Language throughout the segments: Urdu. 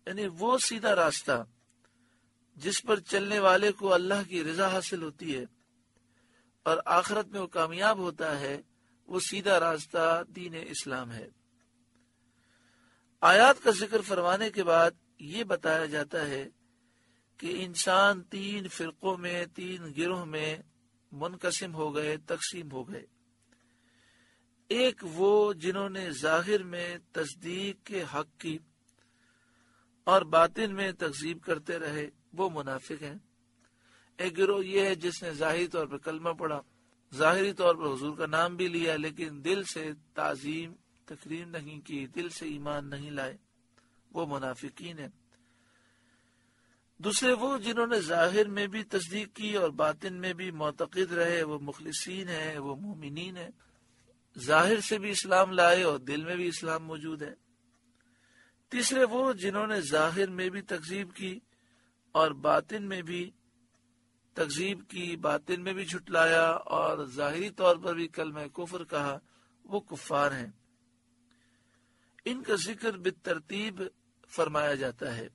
یعنی وہ سیدھا راستہ جس پر چلنے والے کو اللہ کی رضا حاصل ہوتی ہے اور آخرت میں وہ کامیاب ہوتا ہے، وہ سیدھا راستہ دین اسلام ہے۔ آیات کا ذکر فرمانے کے بعد یہ بتایا جاتا ہے کہ انسان 3 فرقوں میں، 3 گروہ میں منقسم ہو گئے، تقسیم ہو گئے۔ ایک وہ جنہوں نے ظاہر میں تصدیق کے حق کی اور باطن میں تکذیب کرتے رہے، وہ منافق ہیں۔ ایک گروہ یہ ہے جس نے ظاہری طور پر کلمہ پڑھا، ظاہری طور پر حضور کا نام بھی لیا، لیکن دل سے تعظیم تکریم نہیں کی، دل سے ایمان نہیں لائے، وہ منافقین ہیں۔ دوسرے وہ جنہوں نے ظاہر میں بھی تصدیق کی اور باطن میں بھی معتقد رہے، وہ مخلصین ہیں، وہ مومنین ہیں۔ ظاہر سے بھی اسلام لائے اور دل میں بھی اسلام موجود ہے۔ تیسرے وہ جنہوں نے ظاہر میں بھی تکذیب کی اور باطن میں بھی تکذیب کی، باطن میں بھی جھٹلایا اور ظاہری طور پر بھی کلمہ کفر کہا، وہ کفار ہیں۔ ان کا ذکر بالترتیب فرمایا جاتا ہے۔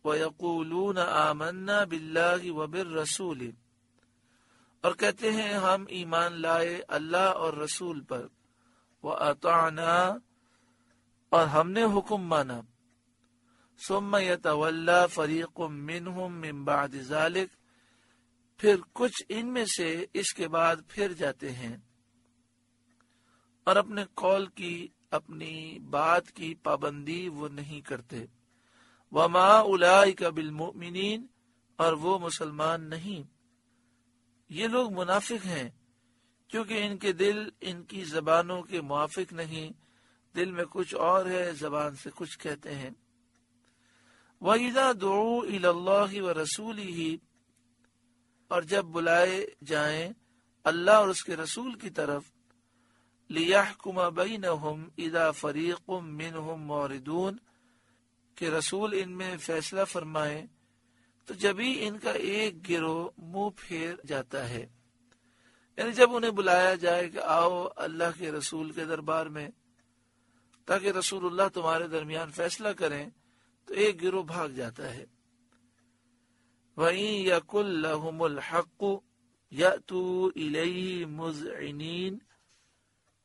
وَيَقُولُونَ آمَنَّا بِاللَّهِ وَبِالرَّسُولِ، اور کہتے ہیں ہم ایمان لائے اللہ اور رسول پر، وَأَطَعْنَا، اور ہم نے حکم مانا، ثُمَّ يَتَوَلَّى فَرِيقٌ مِّنْهُمْ مِّن بَعْدِ ذَلِكَ، پھر کچھ ان میں سے اس کے بعد پھر جاتے ہیں اور اپنے قول کی، اپنی بات کی پابندی وہ نہیں کرتے۔ وَمَا أُولَئِكَ بِالْمُؤْمِنِينَ، اور وہ مسلمان نہیں۔ یہ لوگ منافق ہیں کیونکہ ان کے دل ان کی زبانوں کے موافق نہیں، دل میں کچھ اور ہے، زبان سے کچھ کہتے ہیں۔ وَإِذَا دُعُوا إِلَى اللَّهِ وَرَسُولِهِ، اور جب بلائے جائیں اللہ اور اس کے رسول کی طرف، لِيَحْكُمَ بَيْنَهُمْ إِذَا فَرِيقٌ مِّنْهُمْ مُعْرِضُونَ، کہ رسول ان میں فیصلہ فرمائے تو جبھی ان کا ایک گروہ منہ پھیر جاتا ہے۔ یعنی جب انہیں بلایا جائے کہ آؤ اللہ کے رسول کے دربار میں تاکہ رسول اللہ تمہارے درمیان فیصلہ کریں، تو ایک گروہ بھاگ جاتا ہے۔ وَإِن يَكُن لَّهُمُ الْحَقُّ يَأْتُوا إِلَيْهِ مُذْعِنِينَ،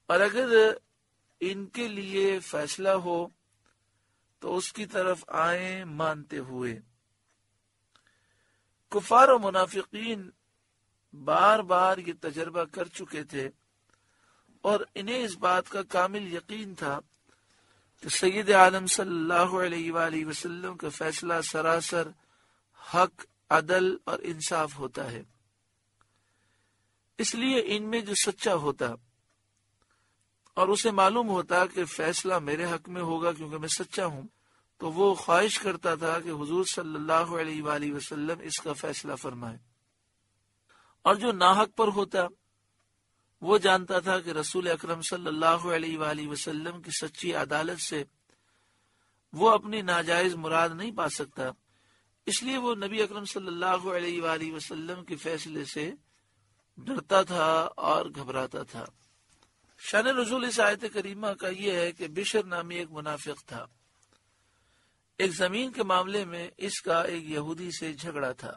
اور اگر ان کے لیے فیصلہ ہو تو اس کی طرف آئیں مانتے ہوئے۔ کفار و منافقین بار بار یہ تجربہ کر چکے تھے اور انہیں اس بات کا کامل یقین تھا کہ سید عالم صلی اللہ علیہ وآلہ وسلم کا فیصلہ سراسر حق، عدل اور انصاف ہوتا ہے۔ اس لیے ان میں جو سچا ہوتا اور اسے معلوم ہوتا کہ فیصلہ میرے حق میں ہوگا کیونکہ میں سچا ہوں، تو وہ خواہش کرتا تھا کہ حضور صلی اللہ علیہ وآلہ وسلم اس کا فیصلہ فرمائے۔ اور جو ناحق پر ہوتا وہ جانتا تھا کہ رسول اکرم صلی اللہ علیہ وآلہ وسلم کی سچی عدالت سے وہ اپنی ناجائز مراد نہیں پا سکتا، اس لیے وہ نبی اکرم صلی اللہ علیہ وآلہ وسلم کے فیصلے سے ڈرتا تھا اور گھبراتا تھا۔ شان نزول اس آیت کریمہ کا یہ ہے کہ بشر نامی ایک منافق تھا۔ ایک زمین کے معاملے میں اس کا ایک یہودی سے جھگڑا تھا۔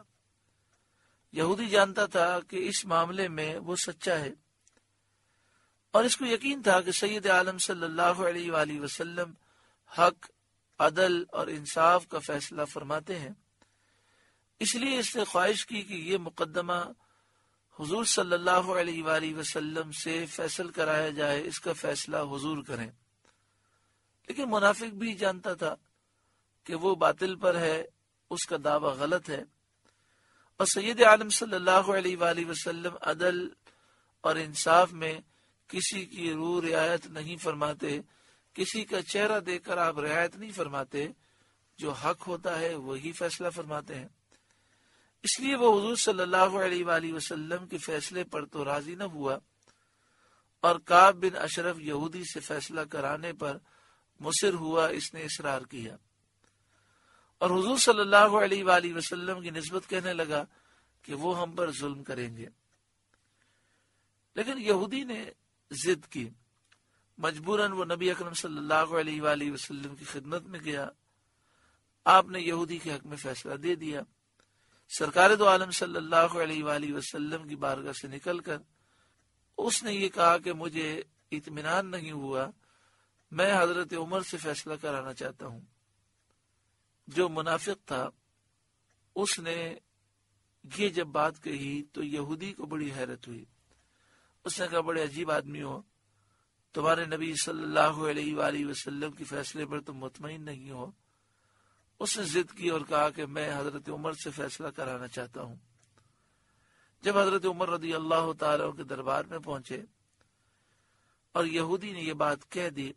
یہودی جانتا تھا کہ اس معاملے میں وہ سچا ہے اور اس کو یقین تھا کہ سید عالم صلی اللہ علیہ وآلہ وسلم حق، عدل اور انصاف کا فیصلہ فرماتے ہیں۔ اس لیے اس نے خواہش کی کہ یہ مقدمہ حضور صلی اللہ علیہ وآلہ وسلم سے فیصل کرایا جائے، اس کا فیصلہ حضور کریں۔ لیکن منافق بھی جانتا تھا کہ وہ باطل پر ہے، اس کا دعویٰ غلط ہے، اور سید عالم صلی اللہ علیہ وآلہ وسلم عدل اور انصاف میں کسی کی روح رعایت نہیں فرماتے، کسی کا چہرہ دیکھ کر آپ رعایت نہیں فرماتے، جو حق ہوتا ہے وہی فیصلہ فرماتے ہیں۔ اس لیے وہ حضور صلی اللہ علیہ وآلہ وسلم کے فیصلے پر تو راضی نہ ہوا اور کعب بن اشرف یہودی سے فیصلہ کرانے پر مصر ہوا، اس نے اصرار کیا اور حضور صلی اللہ علیہ وآلہ وسلم کی نسبت کہنے لگا کہ وہ ہم پر ظلم کریں گے۔ لیکن یہودی نے ضد کی، مجبوراً وہ نبی اکرم صلی اللہ علیہ وآلہ وسلم کی خدمت میں گیا آپ نے یہودی کے حق میں فیصلہ دے دیا۔ سرکار دو عالم صلی اللہ علیہ وآلہ وسلم کی بارگاہ سے نکل کر اس نے یہ کہا کہ مجھے اطمینان نہیں ہوا، میں حضرت عمر سے فیصلہ کرانا چاہتا ہوں۔ جو منافق تھا اس نے یہ جب بات کہی تو یہودی کو بڑی حیرت ہوئی۔ اس نے کہا بڑے عجیب آدمی ہو، تمہارے نبی صلی اللہ علیہ وآلہ وسلم کے فیصلے پر تم مطمئن نہیں ہو۔ اس نے ضد کی اور کہا کہ میں حضرت عمر سے فیصلہ کرانا چاہتا ہوں۔ جب حضرت عمر رضی اللہ تعالیٰ کے دربار میں پہنچے اور یہودی نے یہ بات کہہ دی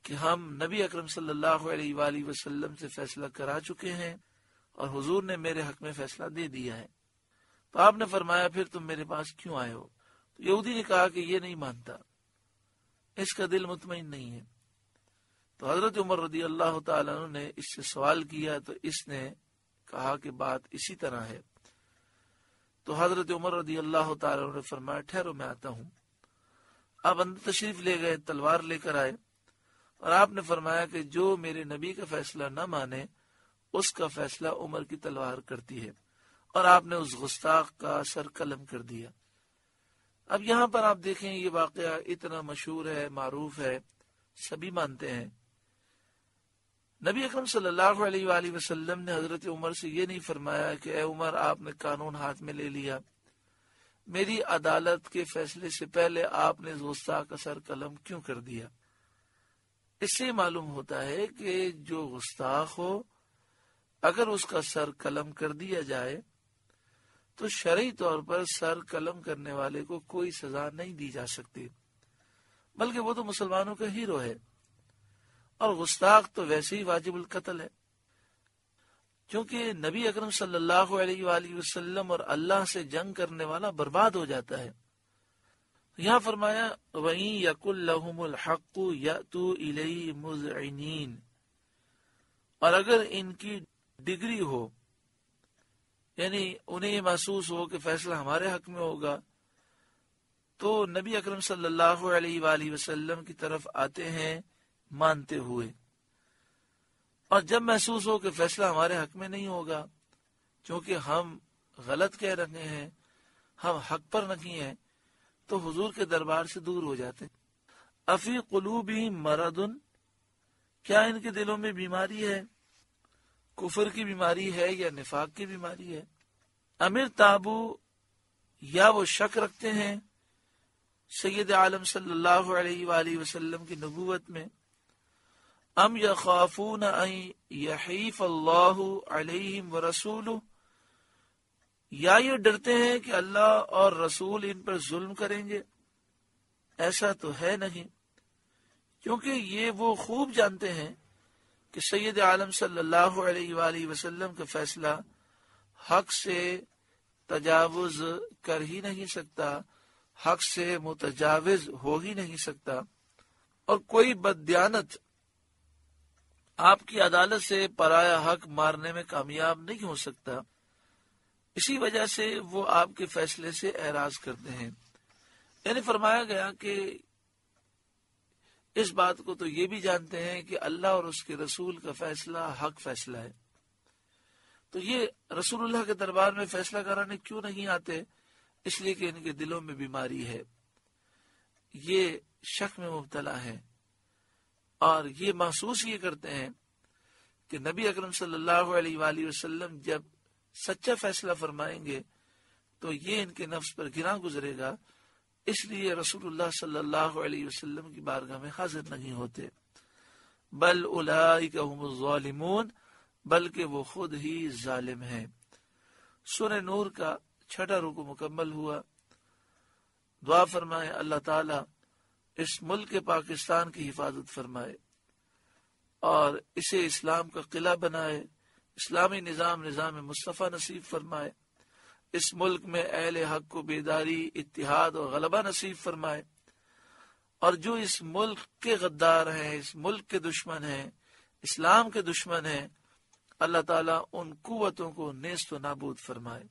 کہ ہم نبی اکرم صلی اللہ علیہ وآلہ وسلم سے فیصلہ کرا چکے ہیں اور حضور نے میرے حق میں فیصلہ دے دیا ہے، تو آپ نے فرمایا پھر تم میرے پاس کیوں آئے ہو؟ تو یہودی نے کہا کہ یہ نہیں مانتا، اس کا دل مطمئن نہیں ہے۔ تو حضرت عمر رضی اللہ تعالیٰ عنہ نے اس سے سوال کیا تو اس نے کہا کہ بات اسی طرح ہے۔ تو حضرت عمر رضی اللہ تعالیٰ عنہ نے فرمایا ٹھہرو میں آتا ہوں۔ آپ اندر تشریف لے گئے، تلوار لے کر آئے اور آپ نے فرمایا کہ جو میرے نبی کا فیصلہ نہ مانے اس کا فیصلہ عمر کی تلوار کرتی ہے، اور آپ نے اس گستاخ کا سر قلم کر دیا۔ اب یہاں پر آپ دیکھیں یہ واقعہ اتنا مشہور ہے، معروف ہے، سبھی مانتے ہیں۔ نبی اکرم صلی اللہ علیہ وآلہ وسلم نے حضرت عمر سے یہ نہیں فرمایا کہ اے عمر آپ نے قانون ہاتھ میں لے لیا، میری عدالت کے فیصلے سے پہلے آپ نے گستاخ کا سر قلم کیوں کر دیا؟ اس سے معلوم ہوتا ہے کہ جو گستاخ ہو اگر اس کا سر قلم کر دیا جائے تو شرعی طور پر سر قلم کرنے والے کو کوئی سزا نہیں دی جا سکتی، بلکہ وہ تو مسلمانوں کا ہیرو ہے، اور گستاخ تو ویسے ہی واجب القتل ہے، کیونکہ نبی اکرم صلی اللہ علیہ وآلہ وسلم اور اللہ سے جنگ کرنے والا برباد ہو جاتا ہے۔ یہاں فرمایا وَإِن يَكُن لَّهُمُ الْحَقُّ يَأْتُوا إِلَيْهِ مُذْعِنِينَ، اور اگر ان کی ڈگری ہو، یعنی انہیں یہ محسوس ہو کہ فیصلہ ہمارے حق میں ہوگا، تو نبی اکرم صلی اللہ علیہ وآلہ وسلم کی طرف آتے ہیں مانتے ہوئے، اور جب محسوس ہو کہ فیصلہ ہمارے حق میں نہیں ہوگا کیونکہ ہم غلط کہہ رہے ہیں، ہم حق پر نہیں ہیں، تو حضور کے دربار سے دور ہو جاتے۔ افی قلوبہم مرض، کیا ان کے دلوں میں بیماری ہے، کفر کی بیماری ہے یا نفاق کی بیماری ہے؟ امر تابو، یا وہ شک رکھتے ہیں سید عالم صلی اللہ علیہ وآلہ وسلم کی نبوت میں؟ ام یخافون ان یحیف اللہ علیہم ورسولہ، یا یہ ڈرتے ہیں کہ اللہ اور رسول ان پر ظلم کریں گے؟ ایسا تو ہے نہیں، کیونکہ یہ وہ خوب جانتے ہیں کہ سید عالم صلی اللہ علیہ وآلہ وسلم کا فیصلہ حق سے تجاوز کر ہی نہیں سکتا، حق سے متجاوز ہو ہی نہیں سکتا، اور کوئی بددیانت آپ کی عدالت سے پرایا حق مارنے میں کامیاب نہیں ہو سکتا، اسی وجہ سے وہ آپ کے فیصلے سے اعراض کرتے ہیں۔ یعنی فرمایا گیا کہ اس بات کو تو یہ بھی جانتے ہیں کہ اللہ اور اس کے رسول کا فیصلہ حق فیصلہ ہے، تو یہ رسول اللہ کے دربار میں فیصلہ کرانے کیوں نہیں آتے؟ اس لیے کہ ان کے دلوں میں بیماری ہے، یہ شک میں مبتلا ہے، اور یہ محسوس یہ کرتے ہیں کہ نبی اکرم صلی اللہ علیہ وآلہ وسلم جب سچا فیصلہ فرمائیں گے تو یہ ان کے نفس پر گراں گزرے گا، اس لیے رسول اللہ صلی اللہ علیہ وسلم کی بارگاہ میں حاضر نہیں ہوتے۔ بل اولئک هم الظالمون، بلکہ وہ خود ہی ظالم ہیں۔ سورہ نور کا 6واں رکوع مکمل ہوا۔ دعا فرمائے اللہ تعالی اس ملک پاکستان کی حفاظت فرمائے اور اسے اسلام کا قلعہ بنائے، اسلامی نظام مصطفیٰ نصیب فرمائے، اس ملک میں اہل حق کو بیداری، اتحاد اور غلبہ نصیب فرمائے، اور جو اس ملک کے غدار ہیں، اس ملک کے دشمن ہیں، اسلام کے دشمن ہیں، اللہ تعالیٰ ان قوتوں کو نیست و نابود فرمائے۔